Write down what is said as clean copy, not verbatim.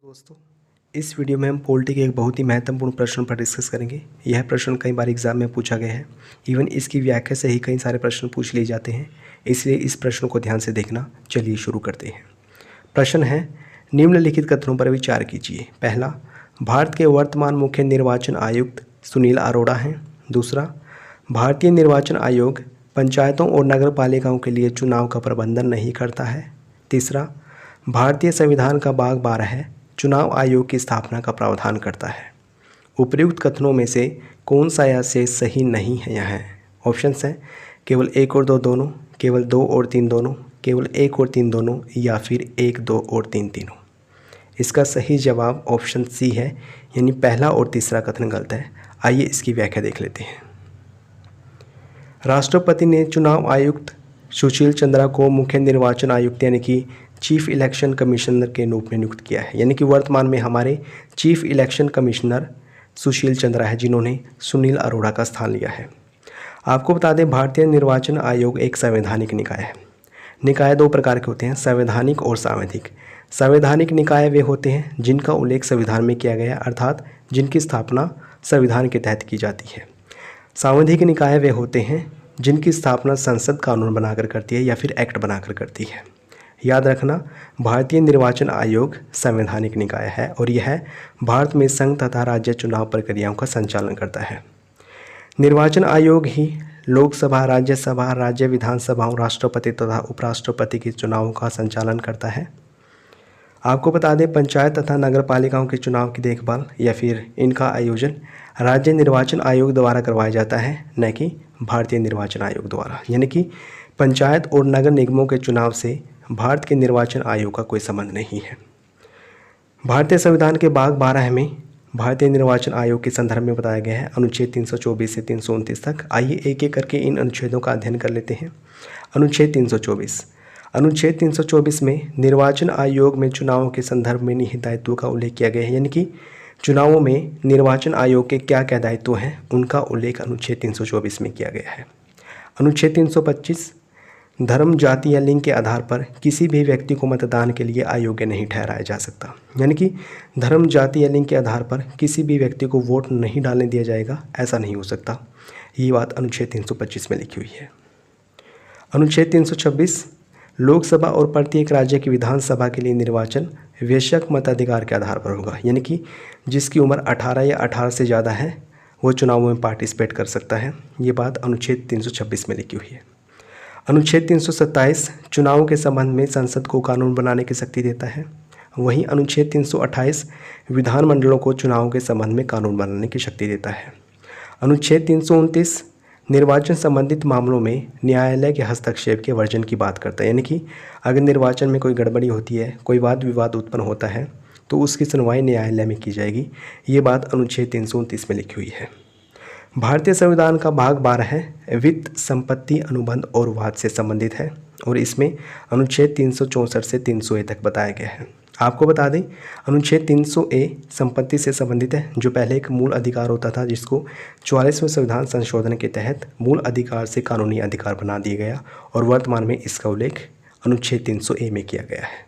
दोस्तों, इस वीडियो में हम पॉलिटी के एक बहुत ही महत्वपूर्ण प्रश्न पर डिस्कस करेंगे। यह प्रश्न कई बार एग्जाम में पूछा गया है। इवन इसकी व्याख्या से ही कई सारे प्रश्न पूछ लिए जाते हैं, इसलिए इस प्रश्न को ध्यान से देखना। चलिए शुरू करते हैं। प्रश्न है, निम्नलिखित कथनों पर विचार कीजिए। पहला, भारत के वर्तमान मुख्य निर्वाचन आयुक्त सुनील अरोड़ा हैं। दूसरा, भारतीय निर्वाचन आयोग पंचायतों और नगर पालिकाओं के लिए चुनाव का प्रबंधन नहीं करता है। तीसरा, भारतीय संविधान का भाग 12 चुनाव आयोग की स्थापना का प्रावधान करता है। उपर्युक्त कथनों में से कौन सा या से सही नहीं है? यहाँ ऑप्शंस हैं केवल 1 और 2 दोनों, केवल 2 और 3 दोनों, केवल 1 और 3 दोनों, या फिर 1, 2 और 3 तीनों। इसका सही जवाब ऑप्शन सी है, यानी पहला और तीसरा कथन गलत है। आइए इसकी व्याख्या देख लेते हैं। राष्ट्रपति ने चुनाव आयुक्त सुशील चंद्रा को मुख्य निर्वाचन आयुक्त यानी कि चीफ इलेक्शन कमिश्नर के रूप में नियुक्त किया है। यानी कि वर्तमान में हमारे chief election commissioner Sushil Chandra है, जिन्होंने सुनील अरोड़ा का स्थान लिया है। आपको बता दें, भारतीय निर्वाचन आयोग एक संवैधानिक निकाय है। निकाय 2 प्रकार के होते हैं, संवैधानिक और सांविधिक। संवैधानिक निकाय वे होते हैं जिनका उल्लेख संविधान में किया गया है, अर्थात जिनकी स्थापना संविधान के तहत की जाती है। सांविधिक निकाय वे होते हैं जिनकी स्थापना संसद कानून बनाकर करती है या फिर एक्ट बनाकर करती है। याद रखना, भारतीय निर्वाचन आयोग संवैधानिक निकाय है और यह भारत में संघ तथा राज्य चुनाव प्रक्रियाओं का संचालन करता है। निर्वाचन आयोग ही लोकसभा, राज्यसभा, राज्य विधानसभाओं, राष्ट्रपति तथा उपराष्ट्रपति के चुनावों का संचालन करता है। आपको बता दें, पंचायत तथा नगर पालिकाओं के चुनाव की देखभाल या फिर इनका आयोजन राज्य निर्वाचन आयोग द्वारा करवाया जाता है, न कि भारतीय निर्वाचन आयोग द्वारा। यानी कि पंचायत और नगर निगमों के चुनाव से भारत के निर्वाचन आयोग का कोई संबंध नहीं है। भारतीय संविधान के भाग 12 में भारतीय निर्वाचन आयोग के संदर्भ में बताया गया है अनुच्छेद 324 से 329 तक। आइए एक एक करके इन अनुच्छेदों का अध्ययन कर लेते हैं। अनुच्छेद 324। अनुच्छेद 324 में निर्वाचन आयोग में चुनावों के संदर्भ में निहित दायित्वों का उल्लेख किया गया है। यानी कि चुनावों में निर्वाचन आयोग के क्या क्या दायित्व हैं, उनका उल्लेख अनुच्छेद 324 में किया गया है। अनुच्छेद 325, धर्म, जाति या लिंग के आधार पर किसी भी व्यक्ति को मतदान के लिए अयोग्य नहीं ठहराया जा सकता। यानी कि धर्म, जाति या लिंग के आधार पर किसी भी व्यक्ति को वोट नहीं डालने दिया जाएगा, ऐसा नहीं हो सकता। ये बात अनुच्छेद 325 में लिखी हुई है। अनुच्छेद 326, लोकसभा और प्रत्येक राज्य की विधानसभा के लिए निर्वाचन वयस्क मताधिकार के आधार पर होगा। यानी कि जिसकी उम्र 18 या 18 से ज़्यादा है वो चुनावों में पार्टिसिपेट कर सकता है। ये बात अनुच्छेद 326 में लिखी हुई है। अनुच्छेद 327 चुनावों के संबंध में संसद को कानून बनाने की शक्ति देता है। वहीं अनुच्छेद 328 विधानमंडलों को चुनावों के संबंध में कानून बनाने की शक्ति देता है। अनुच्छेद 329 निर्वाचन संबंधित मामलों में न्यायालय के हस्तक्षेप के वर्जन की बात करता है। यानी कि अगर निर्वाचन में कोई गड़बड़ी होती है, कोई वाद विवाद उत्पन्न होता है, तो उसकी सुनवाई न्यायालय में की जाएगी। ये बात अनुच्छेद 329 में लिखी हुई है। भारतीय संविधान का भाग 12 वित्त, संपत्ति, अनुबंध और वाद से संबंधित है और इसमें अनुच्छेद 364 से 300A तक बताया गया है। आपको बता दें, अनुच्छेद 300A संपत्ति से संबंधित है, जो पहले एक मूल अधिकार होता था, जिसको 44वें संविधान संशोधन के तहत मूल अधिकार से कानूनी अधिकार बना दिया गया और वर्तमान में इसका उल्लेख अनुच्छेद 300A में किया गया है।